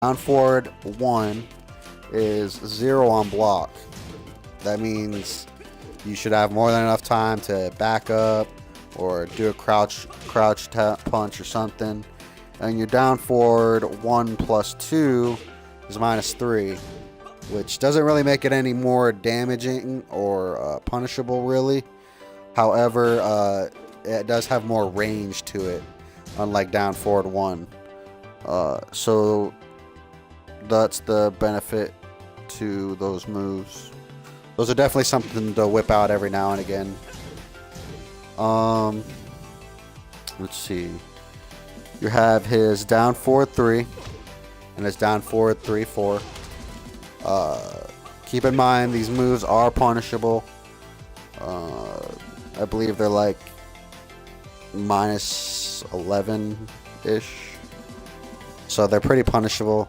Down forward 1 is 0 on block. That means you should have more than enough time to back up or do a crouch punch or something. And your down forward 1 plus 2 is -3, which doesn't really make it any more damaging or punishable, really. However, it does have more range to it, unlike down forward 1. So that's the benefit to those moves. Those are definitely something to whip out every now and again. Let's see. You have his down forward 3 and his down forward 3-4. Keep in mind these moves are punishable. I believe they're like -11-ish. So they're pretty punishable.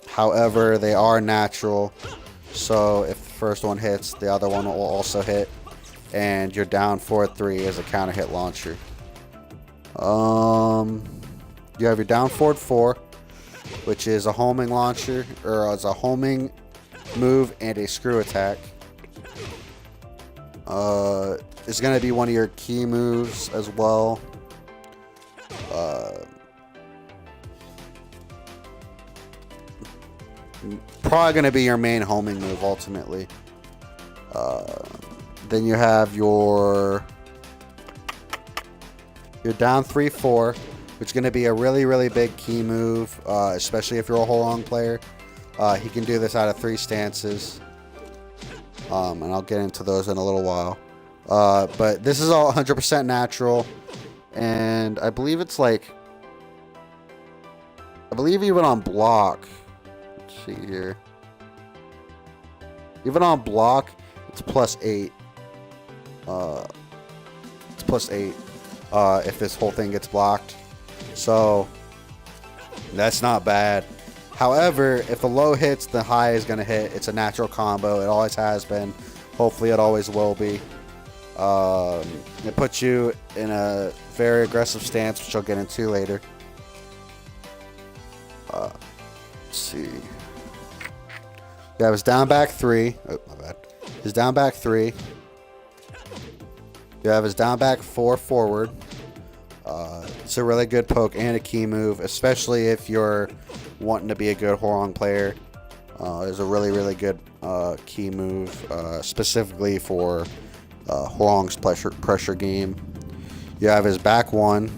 However, they are natural. So if the first one hits, the other one will also hit. And your down forward 3 is a counter hit launcher. You have your down forward 4, which is a homing launcher, or as a homing move and a screw attack. It's going to be one of your key moves as well. Probably going to be your main homing move ultimately. Then you have your down 3-4, which is going to be a really big key move, especially if you're a Hwoarang player. He can do this out of 3 stances, and I'll get into those in a little while. But this is all 100% natural, and I believe it's like, even on block. Let's see here. Even on block, it's +8. It's +8 if this whole thing gets blocked. So that's not bad. However, if the low hits, the high is going to hit. It's a natural combo. It always has been. Hopefully it always will be. It puts you in a very aggressive stance, which I'll get into later. Let's see. You have his down back 3. Oh, my bad. His down back 3. You have his down back 4 forward. It's a really good poke and a key move, especially if you're wanting to be a good Hwoarang player. It's a really good key move, specifically for Hwoarang's pressure game. You have his back 1.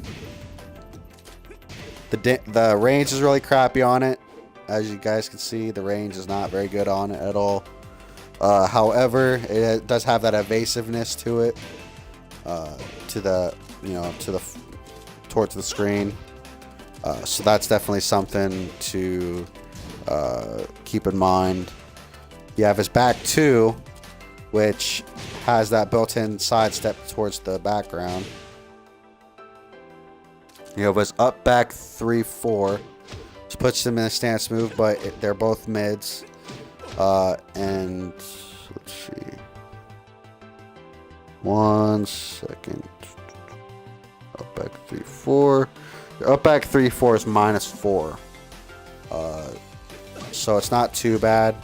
The range is really crappy on it. As you guys can see, the range is not very good on it at all. However, it does have that evasiveness to it, towards the screen. So that's definitely something to keep in mind. You have his back 2, which has that built-in sidestep towards the background. You have his up back 3-4, which puts him in a stance move, but they're both mids. And let's see. 1 second. Up back 3-4. Your up back 3-4 is -4. So it's not too bad.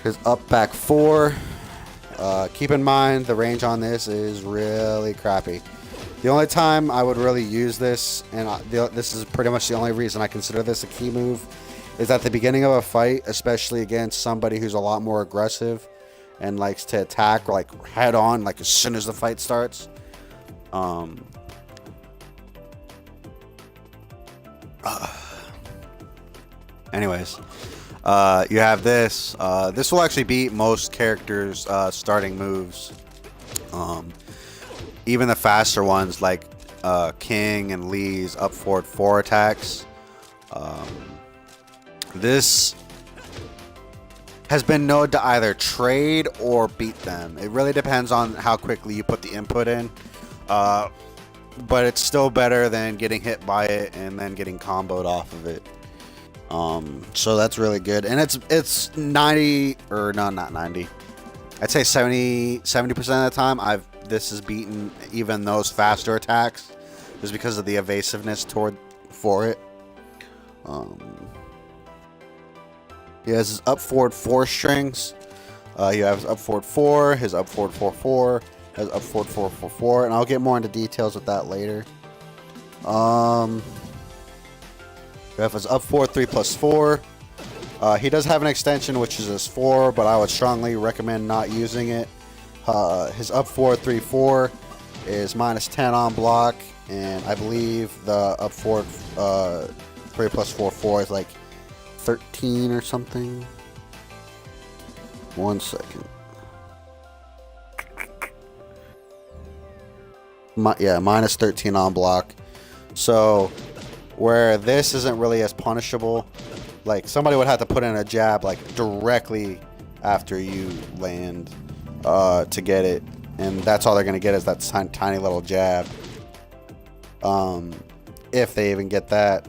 His up back 4. Keep in mind the range on this is really crappy. The only time I would really use this, and this is pretty much the only reason I consider this a key move, is at the beginning of a fight, especially against somebody who's a lot more aggressive and likes to attack like head on, like as soon as the fight starts. Anyways, you have this. This will actually beat most characters' starting moves. Even the faster ones like King and Lee's up forward 4 attacks. This has been known to either trade or beat them. It really depends on how quickly you put the input in. But it's still better than getting hit by it and then getting comboed off of it. So that's really good. And it's 90, or no, not 90. I'd say 70% of the time I've this is beating even those faster attacks, just because of the evasiveness for it. He has his up forward 4 strings. You have his up forward 4, his up forward 4/4, his up forward 4/4/4, and I'll get more into details with that later. You have his up forward 3+4. He does have an extension, which is his 4, but I would strongly recommend not using it. His up forward 3/4 is -10 on block, and I believe the up forward 3+4/4 is like 13 or something. 1 second. Yeah, -13 on block. So, where this isn't really as punishable, like somebody would have to put in a jab like directly after you land to get it, and that's all they're gonna get is that tiny little jab. If they even get that.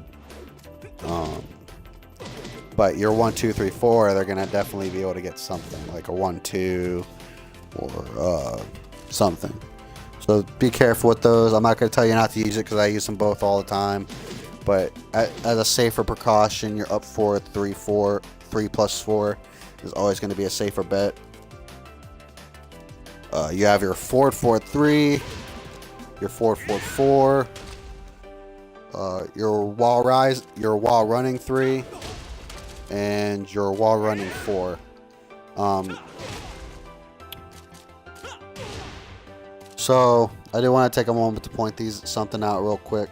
But your 1, 2, 3, 4, they're gonna definitely be able to get something like a 1, 2 or something. So be careful with those. I'm not gonna tell you not to use it because I use them both all the time. But as a safer precaution, your up forward 3+4 is always going to be a safer bet. You have your forward 4/3, your forward 4/4, your wall running 3, and your wall running 4. So I do want to take a moment to point something out real quick.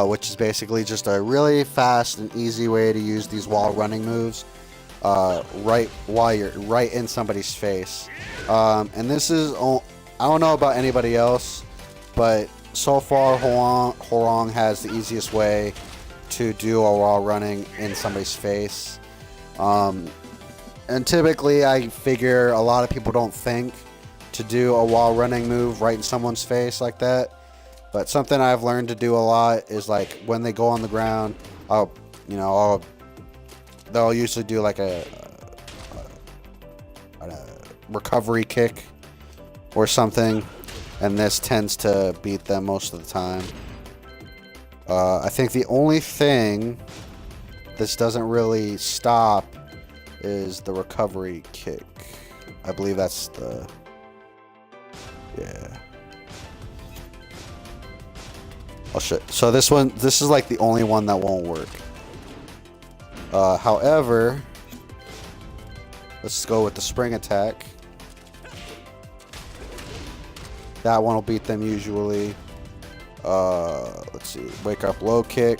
Which is basically just a really fast and easy way to use these wall running moves right while you're right in somebody's face. And this is, I don't know about anybody else, but so far Hwoarang has the easiest way to do a wall running in somebody's face. And typically I figure a lot of people don't think to do a wall running move right in someone's face like that. But something I've learned to do a lot is like when they go on the ground, they'll usually do like a recovery kick or something, and this tends to beat them most of the time. I think the only thing this doesn't really stop is the recovery kick. I believe that's the... Yeah. Oh shit. So this is like the only one that won't work. However, let's go with the spring attack. That one will beat them usually. Let's see. Wake up low kick.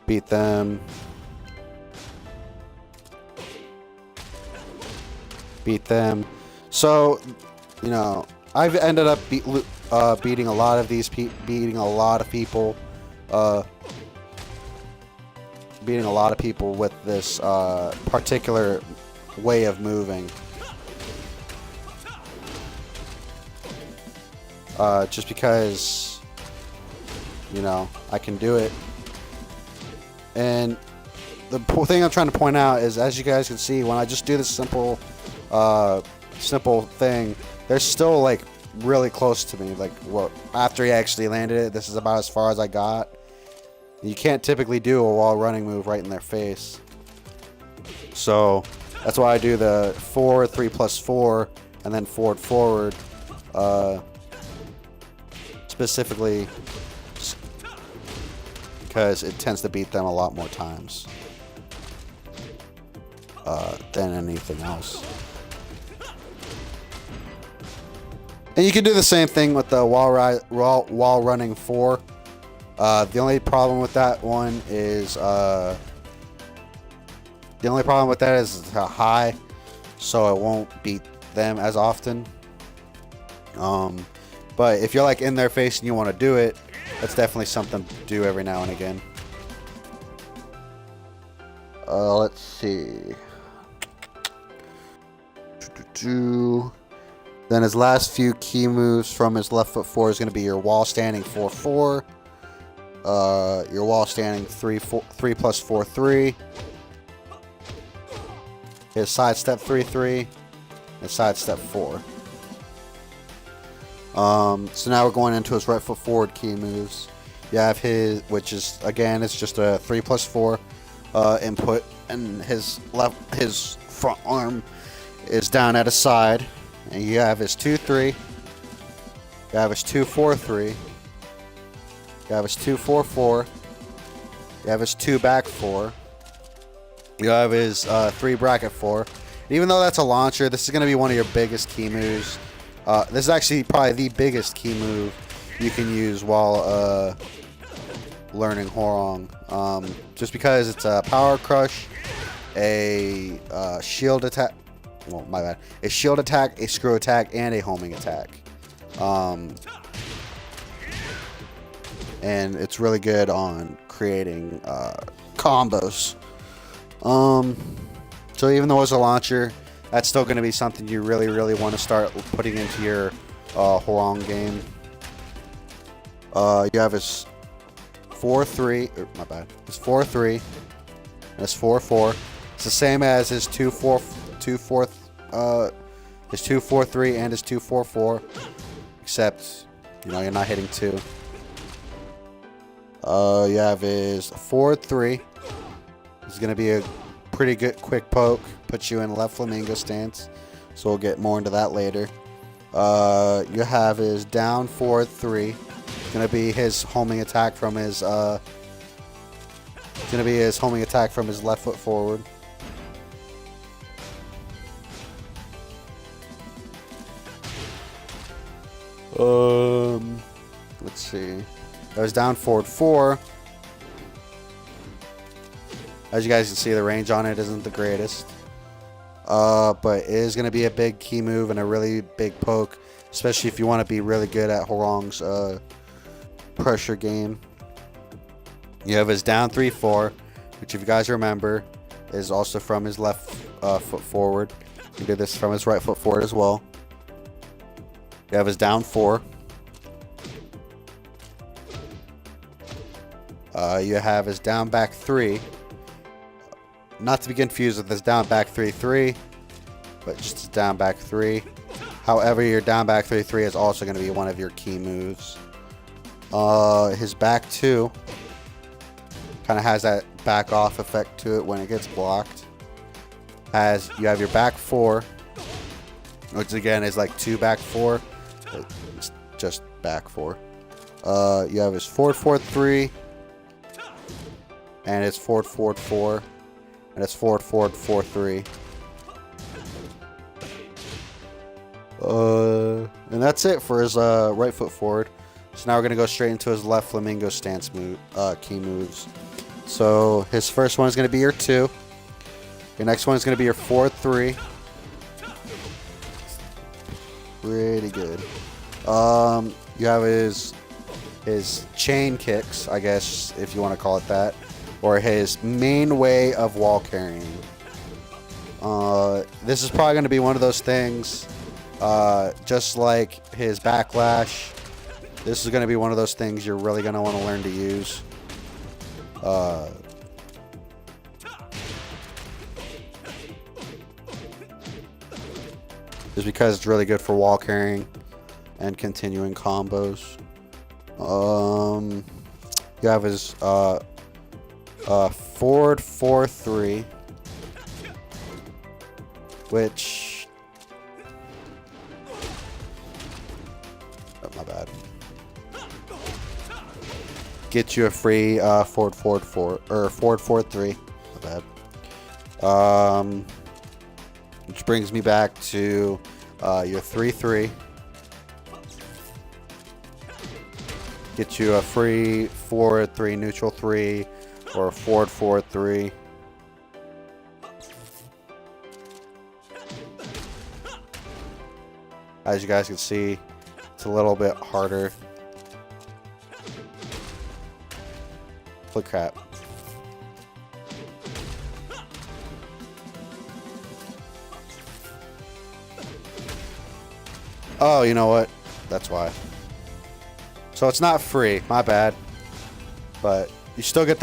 Beat them. Beat them. So, I've ended up beating a lot of these people, beating a lot of people with this particular way of moving. Just because, I can do it. And the thing I'm trying to point out is, as you guys can see, when I just do this simple thing, they're still like really close to me. Like, after he actually landed it, this is about as far as I got. You can't typically do a wall running move right in their face. So that's why I do the 4, 3+4, and then forward, specifically because it tends to beat them a lot more times than anything else. And you can do the same thing with the wall running 4. The only problem with that one is it's high, so it won't beat them as often. But if you're like in their face and you want to do it, that's definitely something to do every now and again. Let's see. Then his last few key moves from his left foot 4 is going to be your wall standing 4/4, your wall standing 3+4/3, his sidestep 3/3, and sidestep 4. So now we're going into his right foot forward key moves. You have his, which is again, it's just a 3+4 input, and his front arm is down at his side, and you have his 2-3. You have his 2-4-3. You have his 2-4-4. You have his 2 back 4. You have his 3 bracket 4. Even though that's a launcher, this is going to be one of your biggest key moves. This is actually probably the biggest key move you can use while learning Hwoarang. Just because it's a power crush, a shield attack. Well, my bad. A shield attack, a screw attack, and a homing attack. And it's really good on creating combos. So even though it's a launcher, that's still going to be something you really, really want to start putting into your Hwoarang game. You have his 4-3. My bad. His 4-3. And his 4-4. It's the same as his 2-4-3 and his 2-4-4, except you're not hitting 2. You have his 4-3. It's gonna be a pretty good quick poke, puts you in left flamingo stance. So we'll get more into that later. You have his down 4-3. It's gonna be his homing attack from his left foot forward. Let's see. That was down forward 4. As you guys can see, the range on it isn't the greatest. But it is going to be a big key move and a really big poke, especially if you want to be really good at Hwoarang's pressure game. You have his down 3-4, which if you guys remember, is also from his left foot forward. You did this from his right foot forward as well. You have his down 4. You have his down back 3. Not to be confused with his down back 3-3, but just his down back 3. However, your down back 3-3 is also going to be one of your key moves. His back 2 kind of has that back off effect to it when it gets blocked. You have your back 4, which again is like 2 back 4. It's just back 4. You have his 4-4-3, and his 4-4-4, and his 4-4-4-3. And that's it for his right foot forward. So now we're gonna go straight into his left flamingo stance move, key moves. So his first one is gonna be your 2. Your next one is gonna be your 4-3. Pretty good. You have his chain kicks, I guess, if you want to call it that, or his main way of wall carrying. This is probably going to be one of those things, just like his backlash. This is going to be one of those things you're really going to want to learn to use. Just because it's really good for wall carrying and continuing combos. You have his forward 4-3, which, oh, my bad, get you a free forward 4-4 or forward 4-3. My bad. Which brings me back to your 3-3. Get you a free forward 3, neutral 3, or a forward 4-3. As you guys can see, it's a little bit harder. Holy crap. Oh, you know what? That's why. So it's not free, my bad. But you still get that